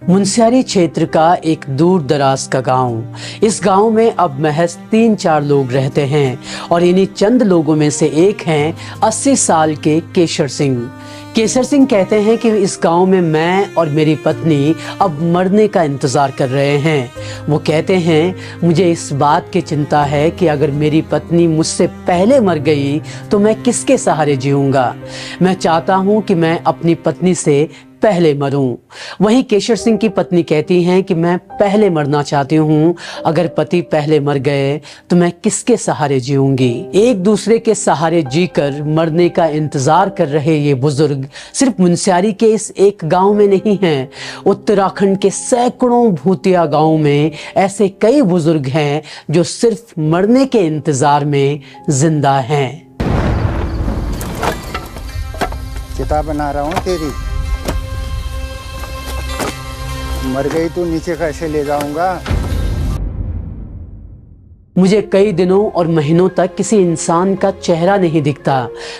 मुनस्यारी क्षेत्र का एक दूर दराज का गांव। इस गांव में अब महज 3-4 लोग रहते हैं और इन्हीं चंद लोगों में से एक हैं 80 साल के केशर सिंह। केशर सिंह कहते हैं कि इस गांव में मैं और मेरी पत्नी अब मरने का इंतज़ार कर रहे हैं। वो कहते हैं, मुझे इस बात की चिंता है कि अगर मेरी पत्नी मुझसे पहले मर गई तो मैं किसके सहारे जीऊँगा। मैं चाहता हूँ कि मैं अपनी पत्नी से पहले मरूं। वहीं केशर सिंह की पत्नी कहती हैं कि मैं पहले मरना चाहती हूं। अगर पति पहले मर गए तो मैं किसके सहारे जीऊंगी। एक दूसरे के सहारे जीकर मरने का इंतजार कर रहे ये बुजुर्ग सिर्फ मुनस्यारी के इस एक गांव में नहीं हैं। उत्तराखंड के सैकड़ों भूतिया गांव में ऐसे कई बुजुर्ग हैं जो सिर्फ मरने के इंतजार में जिंदा हैं। चिता बना रहा हूँ तेरी, मर गई तो नीचे कैसे ले जाऊंगा। मुझे कई दिनों और महीनों तक किसी इंसान का चेहरा नहीं दिखता।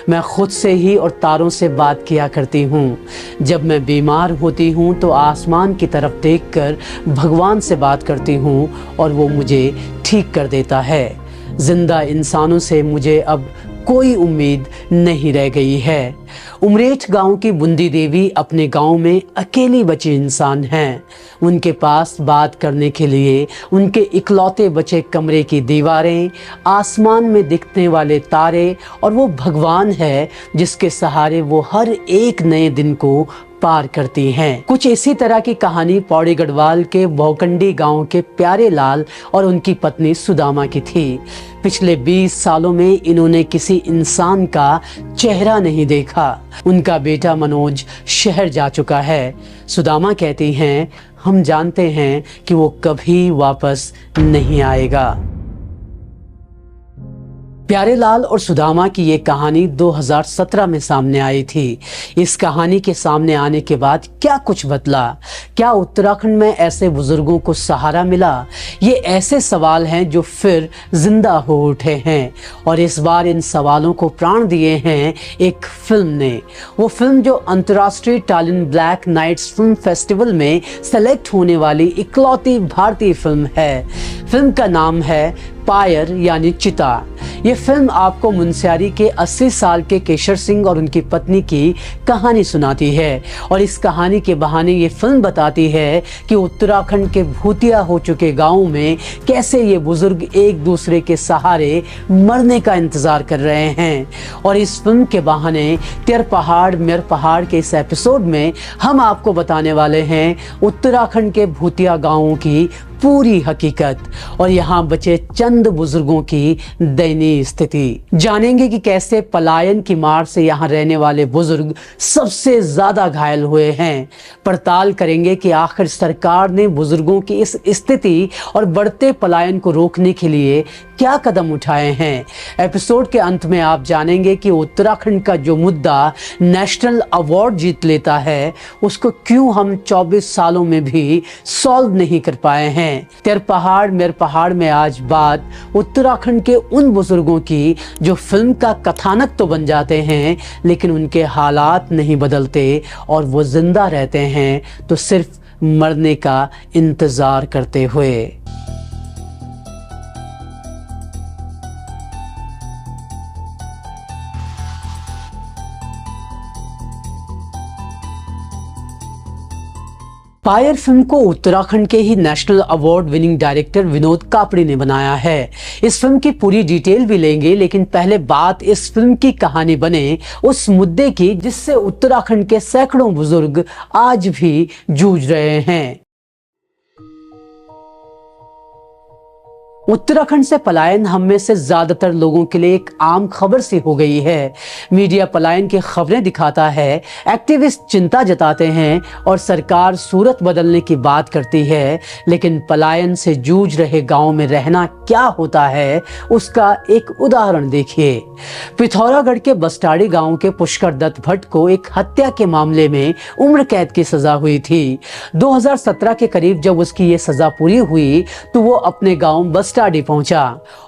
मैं खुद से ही और तारों से बात किया करती हूँ। जब मैं बीमार होती हूँ तो आसमान की तरफ देखकर भगवान से बात करती हूँ और वो मुझे ठीक कर देता है। जिंदा इंसानों से मुझे अब कोई उम्मीद नहीं रह गई है। उमरेठ गांव की बुंदी देवी अपने गांव में अकेली बची इंसान हैं। उनके पास बात करने के लिए उनके इकलौते बचे कमरे की दीवारें, आसमान में दिखने वाले तारे और वो भगवान है जिसके सहारे वो हर एक नए दिन को पार करती हैं। कुछ इसी तरह की कहानी पौड़ी गढ़वाल के भौकंडी गांव के प्यारे लाल और उनकी पत्नी सुदामा की थी। पिछले 20 सालों में इन्होंने किसी इंसान का चेहरा नहीं देखा। उनका बेटा मनोज शहर जा चुका है। सुदामा कहती हैं, हम जानते हैं कि वो कभी वापस नहीं आएगा। प्यारे लाल और सुदामा की ये कहानी 2017 में सामने आई थी। इस कहानी के सामने आने के बाद क्या कुछ बदला? क्या उत्तराखंड में ऐसे बुजुर्गों को सहारा मिला? ये ऐसे सवाल हैं जो फिर जिंदा हो उठे हैं और इस बार इन सवालों को प्राण दिए हैं एक फिल्म ने। वो फिल्म जो अंतर्राष्ट्रीय टालिन ब्लैक नाइट्स फिल्म फेस्टिवल में सेलेक्ट होने वाली इकलौती भारतीय फिल्म है। फिल्म का नाम है पायर यानी चिता। ये फिल्म आपको मुनस्यारी के 80 साल के केशर सिंह और उनकी पत्नी की कहानी सुनाती है और इस कहानी के बहाने ये फिल्म बताती है कि उत्तराखंड के भूतिया हो चुके गांवों में कैसे ये बुजुर्ग एक दूसरे के सहारे मरने का इंतजार कर रहे हैं। और इस फिल्म के बहाने तेर पहाड़ मेर पहाड़ के इस एपिसोड में हम आपको बताने वाले हैं उत्तराखंड के भूतिया गांवों की पूरी हकीकत और यहाँ बचे चंद बुजुर्गों की दयनीय स्थिति। जानेंगे कि कैसे पलायन की मार से यहाँ रहने वाले बुजुर्ग सबसे ज्यादा घायल हुए हैं। पड़ताल करेंगे कि आखिर सरकार ने बुजुर्गों की इस स्थिति और बढ़ते पलायन को रोकने के लिए क्या कदम उठाए हैं। एपिसोड के अंत में आप जानेंगे कि उत्तराखंड का जो मुद्दा नेशनल अवार्ड जीत लेता है उसको क्यों हम 24 सालों में भी सॉल्व नहीं कर पाए हैं। तेर पहाड़ मेर पहाड़ में आज बात उत्तराखंड के उन बुजुर्गों की जो फिल्म का कथानक तो बन जाते हैं लेकिन उनके हालात नहीं बदलते और वो जिंदा रहते हैं तो सिर्फ मरने का इंतजार करते हुए। पायर फिल्म को उत्तराखंड के ही national award winning director Vinod Kapri ने बनाया है। इस फिल्म की पूरी डिटेल भी लेंगे लेकिन पहले बात इस फिल्म की कहानी बने उस मुद्दे की जिससे उत्तराखंड के सैकड़ों बुजुर्ग आज भी जूझ रहे हैं। उत्तराखंड से पलायन हम में से ज्यादातर लोगों के लिए एक आम खबर सी हो गई है। मीडिया पलायन की खबरें दिखाता है, एक्टिविस्ट चिंता जताते हैं और सरकार सूरत बदलने की बात करती है, लेकिन पलायन से जूझ रहे गांव में रहना क्या होता है उसका एक उदाहरण देखिए। पिथौरागढ़ के बस्टाड़ी गांव के पुष्कर दत्त भट्ट को एक हत्या के मामले में उम्र कैद की सजा हुई थी। 2017 के करीब जब उसकी ये सजा पूरी हुई तो वो अपने गांव बस स्टडी पहुंचा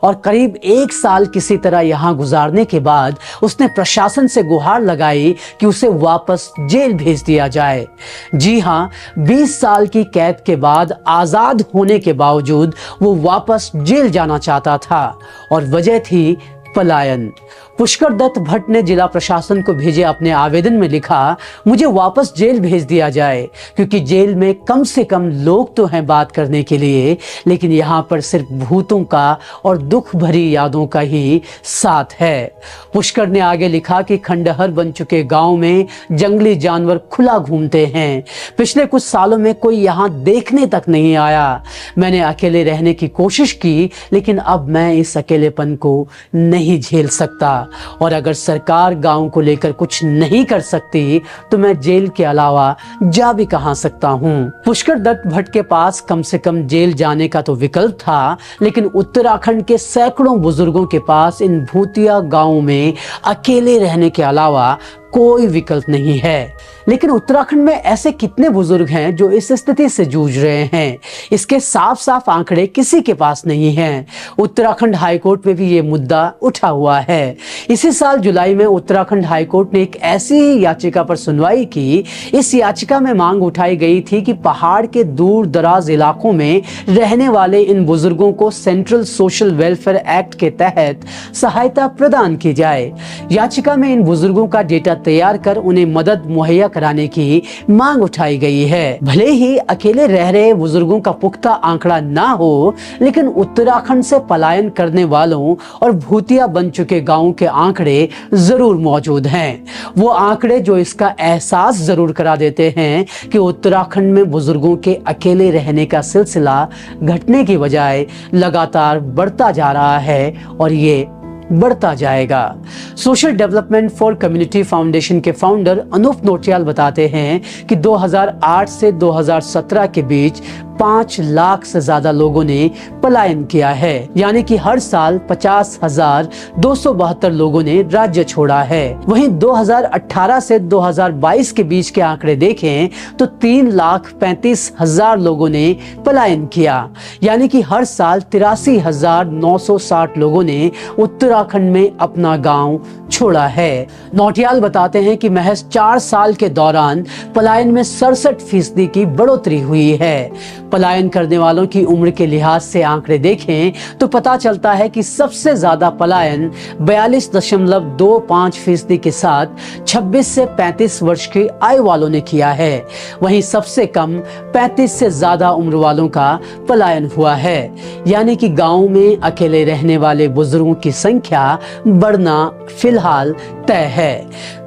और करीब 1 साल किसी तरह यहाँ गुजारने के बाद उसने प्रशासन से गुहार लगाई कि उसे वापस जेल भेज दिया जाए। जी हाँ, 20 साल की कैद के बाद आजाद होने के बावजूद वो वापस जेल जाना चाहता था और वजह थी पलायन। पुष्कर दत्त भट्ट ने जिला प्रशासन को भेजे अपने आवेदन में लिखा, मुझे वापस जेल भेज दिया जाए क्योंकि जेल में कम से कम लोग तो हैं बात करने के लिए, लेकिन यहाँ पर सिर्फ भूतों का और दुख भरी यादों का ही साथ है। पुष्कर ने आगे लिखा कि खंडहर बन चुके गांव में जंगली जानवर खुला घूमते हैं। पिछले कुछ सालों में कोई यहाँ देखने तक नहीं आया। मैंने अकेले रहने की कोशिश की, लेकिन अब मैं इस अकेलेपन को नहीं झेल सकता और अगर सरकार गांव को लेकर कुछ नहीं कर सकती तो मैं जेल के अलावा जा भी कहां सकता हूं। पुष्कर दत्त भट्ट के पास कम से कम जेल जाने का तो विकल्प था, लेकिन उत्तराखंड के सैकड़ों बुजुर्गों के पास इन भूतिया गांवों में अकेले रहने के अलावा कोई विकल्प नहीं है। लेकिन उत्तराखंड में ऐसे कितने बुजुर्ग हैं जो इस स्थिति से जूझ रहे हैं, इसके साफ साफ आंकड़े किसी के पास नहीं हैं। उत्तराखंड हाईकोर्ट में भी ये मुद्दा उठा हुआ है। इसी साल जुलाई में उत्तराखंड हाईकोर्ट ने एक ऐसी याचिका पर सुनवाई की। इस याचिका में मांग उठाई गई थी कि पहाड़ के दूर दराज इलाकों में रहने वाले इन बुजुर्गों को सेंट्रल सोशल वेलफेयर एक्ट के तहत सहायता प्रदान की जाए। याचिका में इन बुजुर्गों का डेटा तैयार कर उन्हें मदद मुहैया कराने की मांग उठाई गई है। भले ही अकेले रह रहे बुजुर्गों का पुख्ता आंकड़ा ना हो, लेकिन उत्तराखंड से पलायन करने वालों और भूतिया बन चुके गांवों के आंकड़े जरूर मौजूद हैं। वो आंकड़े जो इसका एहसास जरूर करा देते हैं कि उत्तराखंड में बुजुर्गों के अकेले रहने का सिलसिला घटने की बजाय लगातार बढ़ता जा रहा है और ये बढ़ता जाएगा। Social development for community foundation के फाउंडर अनूप नोटियाल बताते हैं कि 2008 से 2017 के बीच 5 लाख से ज्यादा लोगों ने पलायन किया है, यानी कि हर साल 50,272 लोगों ने राज्य छोड़ा है। वहीं 2018 से 2022 के बीच के आंकड़े देखें तो 3,35,000 लोगों ने पलायन किया, यानी कि हर साल 83,960 लोगों ने उत्तराखंड में अपना गांव छोड़ा है। नौटियाल बताते हैं कि महज 4 साल के दौरान पलायन में 67% की बढ़ोतरी हुई है। पलायन करने वालों की उम्र के लिहाज से आंकड़े देखें तो पता चलता है कि सबसे ज्यादा पलायन 42.25% के साथ 26 से 35 वर्ष की आयु वालों ने किया है। वहीं सबसे कम 35 से ज्यादा उम्र वालों का पलायन हुआ है, यानी कि गांव में अकेले रहने वाले बुजुर्गों की संख्या बढ़ना फिलहाल तय है।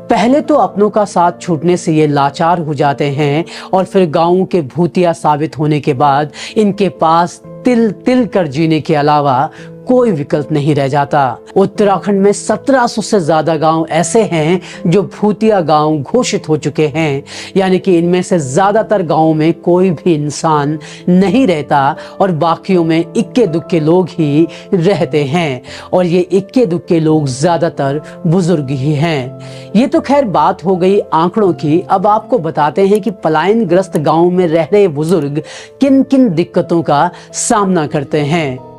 पहले तो अपनों का साथ छूटने से ये लाचार हो जाते हैं और फिर गांवों के भूतिया साबित होने के बाद इनके पास तिल तिल कर जीने के अलावा कोई विकल्प नहीं रह जाता। उत्तराखंड में 1700 से ज्यादा गांव ऐसे हैं जो भूतिया गांव घोषित हो चुके हैं, यानी कि इनमें से ज्यादातर गांवों में कोई भी इंसान नहीं रहता और बाकियों में इक्के दुक्के लोग ही रहते हैं और ये इक्के दुक्के लोग ज्यादातर बुजुर्ग ही हैं। ये तो खैर बात हो गई आंकड़ों की। अब आपको बताते हैं कि पलायन ग्रस्त गांव में रह रहे बुजुर्ग किन किन दिक्कतों का सामना करते हैं।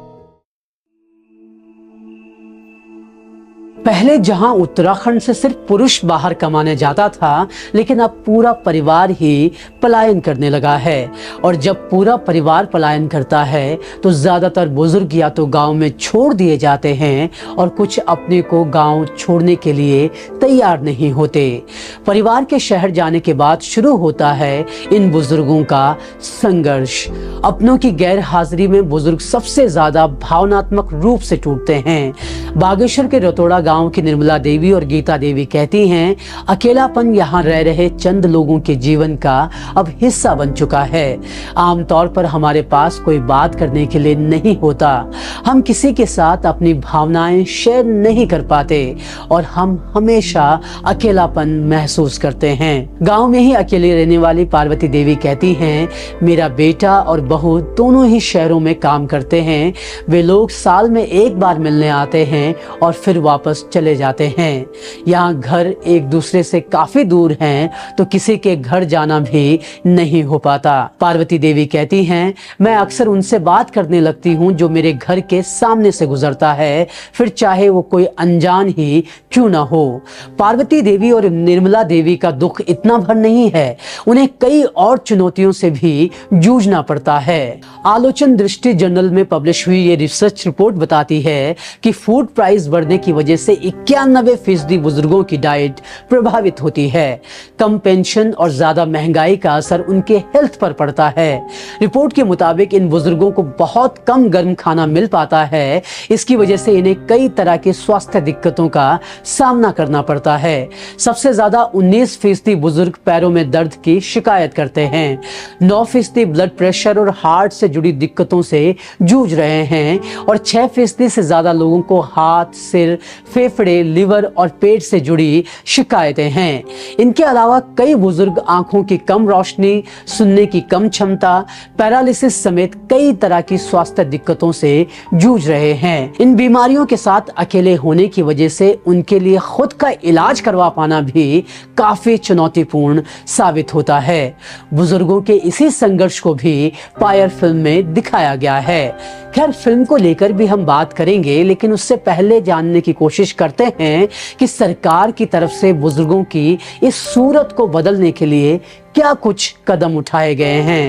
पहले जहां उत्तराखंड से सिर्फ पुरुष बाहर कमाने जाता था, लेकिन अब पूरा परिवार ही पलायन करने लगा है और जब पूरा परिवार पलायन करता है तो ज्यादातर बुजुर्ग या तो गांव में छोड़ दिए जाते हैं और कुछ अपने को गांव छोड़ने के लिए तैयार नहीं होते। परिवार के शहर जाने के बाद शुरू होता है इन बुजुर्गों का संघर्ष। अपनों की गैर हाजिरी में बुजुर्ग सबसे ज्यादा भावनात्मक रूप से टूटते हैं। बागेश्वर के रतोड़ा गांव की निर्मला देवी और गीता देवी कहती हैं, अकेलापन यहाँ रह रहे चंद लोगों के जीवन का अब हिस्सा बन चुका है। आमतौर पर हमारे पास कोई बात करने के लिए नहीं होता, हम किसी के साथ अपनी भावनाएं शेयर नहीं कर पाते और हम हमेशा अकेलापन महसूस करते हैं। गांव में ही अकेले रहने वाली पार्वती देवी कहती हैं, मेरा बेटा और बहू दोनों ही शहरों में काम करते हैं। वे लोग साल में एक बार मिलने आते हैं और फिर वापस वापस चले जाते हैं। यहाँ घर एक दूसरे से काफी दूर हैं, तो किसी के घर जाना भी नहीं हो पाता। पार्वती देवी कहती हैं, मैं अक्सर उनसे बात करने लगती हूँ जो मेरे घर के सामने से गुजरता है, फिर चाहे वो कोई अनजान ही क्यों ना हो। पार्वती देवी और निर्मला देवी का दुख इतना भर नहीं है, उन्हें कई और चुनौतियों से भी जूझना पड़ता है। आलोचन दृष्टि जर्नल में पब्लिश हुई ये रिसर्च रिपोर्ट बताती है कि फूड प्राइस बढ़ने की वजह से 91% बुजुर्गों की डाइट प्रभावित होती है। कम पेंशन और ज्यादा महंगाई का असर उनके हेल्थ पर पड़ता है। रिपोर्ट के मुताबिक इन बुजुर्गों को बहुत कम गर्म खाना मिल पाता है। इसकी वजह से इन्हें कई तरह की स्वास्थ्य दिक्कतों का सामना करना पड़ता है। सबसे ज्यादा 19% बुजुर्ग पैरों में दर्द की शिकायत करते हैं। 9% ब्लड प्रेशर और हार्ट से जुड़ी दिक्कतों से जूझ रहे हैं और 6% से ज्यादा लोगों को हाथ, सिर, फेफड़े, लिवर और पेट से जुड़ी शिकायतें हैं। इनके अलावा कई बुजुर्ग आंखों की कम रोशनी, सुनने की कम क्षमता, पैरालिसिस समेत कई तरह की स्वास्थ्य दिक्कतों से जूझ रहे हैं। इन बीमारियों के साथ अकेले होने की वजह से उनके लिए खुद का इलाज करवा पाना भी काफी चुनौतीपूर्ण साबित होता है। बुजुर्गों के इसी संघर्ष को भी पायर फिल्म में दिखाया गया है। खैर, फिल्म को लेकर भी हम बात करेंगे, लेकिन उससे पहले जानने की कोशिश करते हैं कि सरकार की तरफ से बुजुर्गों की इस सूरत को बदलने के लिए क्या कुछ कदम उठाए गए हैं।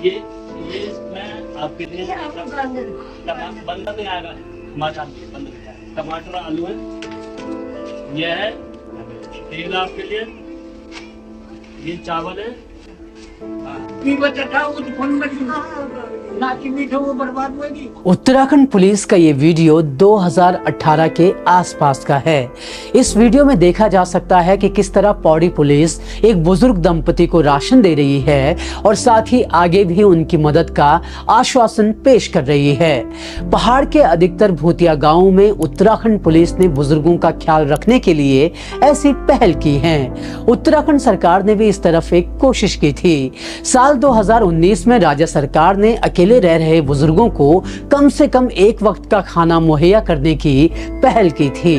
ये इसमें आपके लिए बंदा नहीं आएगा, टमाटर आलू है, ये है तेल आपके लिए, ये चावल है, उत्तराखंड पुलिस का ये वीडियो 2018 के आसपास का है। इस वीडियो में देखा जा सकता है कि किस तरह पौड़ी पुलिस एक बुजुर्ग दंपति को राशन दे रही है और साथ ही आगे भी उनकी मदद का आश्वासन पेश कर रही है। पहाड़ के अधिकतर भूतिया गांवों में उत्तराखंड पुलिस ने बुजुर्गों का ख्याल रखने के लिए ऐसी पहल की है। उत्तराखंड सरकार ने भी इस तरफ एक कोशिश की थी। साल 2019 में राज्य सरकार ने अकेले रह रहे बुजुर्गों को कम से कम एक वक्त का खाना मुहैया करने की पहल की थी।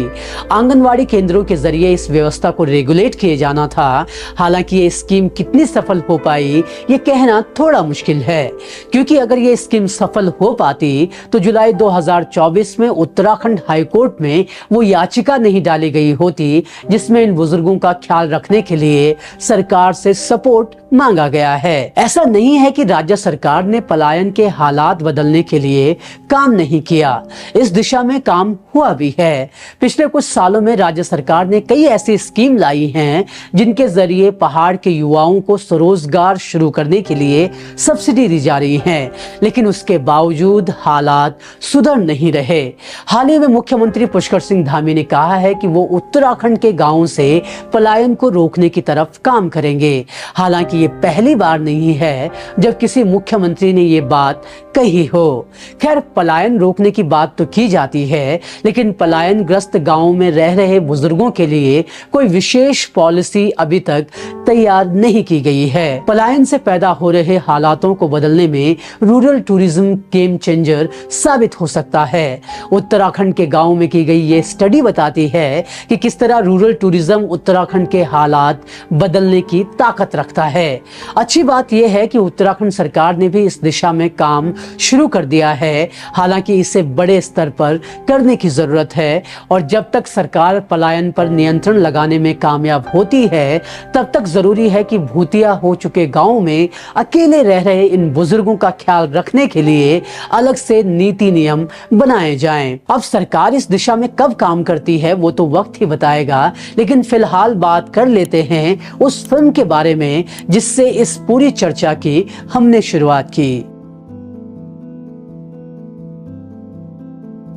आंगनवाड़ी केंद्रों के जरिए इस व्यवस्था को रेगुलेट किए जाना था। हालांकि ये स्कीम कितनी सफल हो पाई ये कहना थोड़ा मुश्किल है, क्योंकि अगर ये स्कीम सफल हो पाती तो जुलाई 2024 में उत्तराखंड हाईकोर्ट में वो याचिका नहीं डाली गई होती जिसमें इन बुजुर्गों का ख्याल रखने के लिए सरकार से सपोर्ट मांगा गया है। ऐसा नहीं है कि राज्य सरकार ने पलायन के हालात बदलने के लिए काम नहीं किया, इस दिशा में काम हुआ भी है। पिछले कुछ सालों में राज्य सरकार ने कई ऐसी स्कीम लाई हैं जिनके जरिए पहाड़ के युवाओं को स्वरोजगार शुरू करने के लिए सब्सिडी दी जा रही है, लेकिन उसके बावजूद हालात सुधर नहीं रहे। हाल ही में मुख्यमंत्री पुष्कर सिंह धामी ने कहा है कि वो उत्तराखंड के गांवों से पलायन को रोकने की तरफ काम करेंगे। हालांकि ये पहली बार नहीं है जब किसी मुख्यमंत्री ने ये बात कही हो। खैर, पलायन रोकने की बात तो की जाती है, लेकिन पलायन ग्रस्त गांवों में रह रहे बुजुर्गों के लिए कोई विशेष पॉलिसी अभी तक तैयार नहीं की गई है। पलायन से पैदा हो रहे हालातों को बदलने में रूरल टूरिज्म गेम चेंजर साबित हो सकता है। उत्तराखंड के गांवों में की गई ये स्टडी बताती है कि किस तरह रूरल टूरिज्म उत्तराखंड के हालात बदलने की ताकत रखता है। अच्छी बात यह है कि उत्तराखंड सरकार ने भी इस दिशा में काम शुरू कर दिया है। हालांकि इसे बड़े स्तर पर करने की जरूरत है और जब तक सरकार पलायन पर नियंत्रण लगाने में कामयाब होती है तब तक जरूरी है कि भूतिया हो चुके गांवों में अकेले रह रहे इन बुजुर्गों का ख्याल रखने के लिए अलग से नीति नियम बनाए जाएं। अब सरकार इस दिशा में कब काम करती है वो तो वक्त ही बताएगा, लेकिन फिलहाल बात कर लेते हैं उस फिल्म के बारे में जिससे इस पूरी चर्चा की हमने शुरुआत की।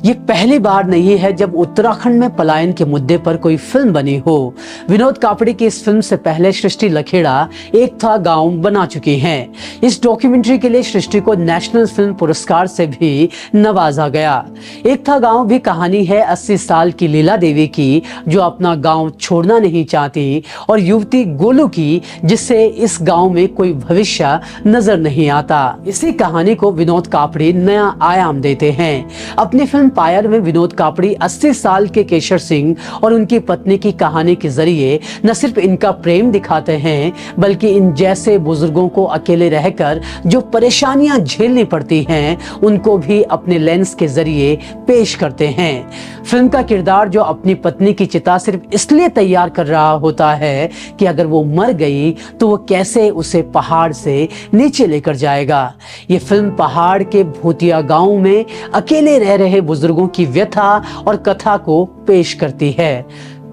ये पहली बार नहीं है जब उत्तराखंड में पलायन के मुद्दे पर कोई फिल्म बनी हो। विनोद कापड़ी की इस फिल्म से पहले सृष्टि लखेड़ा एक था गांव बना चुकी हैं। इस डॉक्यूमेंट्री के लिए सृष्टि को नेशनल फिल्म पुरस्कार से भी नवाजा गया। एक था गांव भी कहानी है 80 साल की लीला देवी की, जो अपना गांव छोड़ना नहीं चाहती, और युवती गोलू की, जिससे इस गांव में कोई भविष्य नजर नहीं आता। इसी कहानी को विनोद कापड़ी नया आयाम देते हैं। अपनी फिल्म पायर में विनोद कापड़ी 80 साल के केशर सिंह और उनकी पत्नी की कहानी के जरिए न सिर्फ इनका प्रेम दिखाते हैं, बल्कि इन जैसे बुजुर्गों को अकेले रहकर जो परेशानियां झेलनी पड़ती हैं, उनको भी अपने लेंस के जरिए पेश करते हैं। फिल्म का किरदार जो अपनी पत्नी की चिता सिर्फ इसलिए तैयार कर रहा होता है कि अगर वो मर गई तो वो कैसे उसे पहाड़ से नीचे लेकर जाएगा। ये फिल्म पहाड़ के भूतिया गांव में अकेले रह रहे बुजुर्गों की व्यथा और कथा को पेश करती है।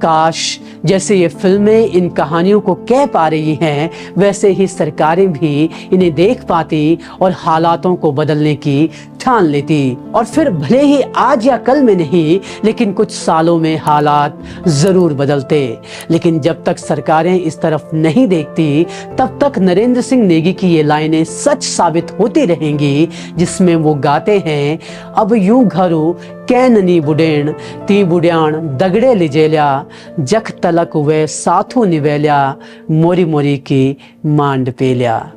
काश जैसे ये फिल्में इन कहानियों को कह पा रही हैं, वैसे ही सरकारें भी इन्हें देख पाती और हालातों को बदलने की ठान लेती, और फिर भले ही आज या कल में नहीं, लेकिन कुछ सालों में हालात जरूर बदलते। लेकिन जब तक सरकारें इस तरफ नहीं देखती, तब तक नरेंद्र सिंह नेगी की ये लाइनें सच साबित होती रहेंगी, जिसमें वो गाते हैं, अब यूं घरू कैननी बुडेण ती बुड्याण दगड़े लिजेल्या जख तलक वे साथू निवेल्या मोरी मोरी की मांड पेल्या।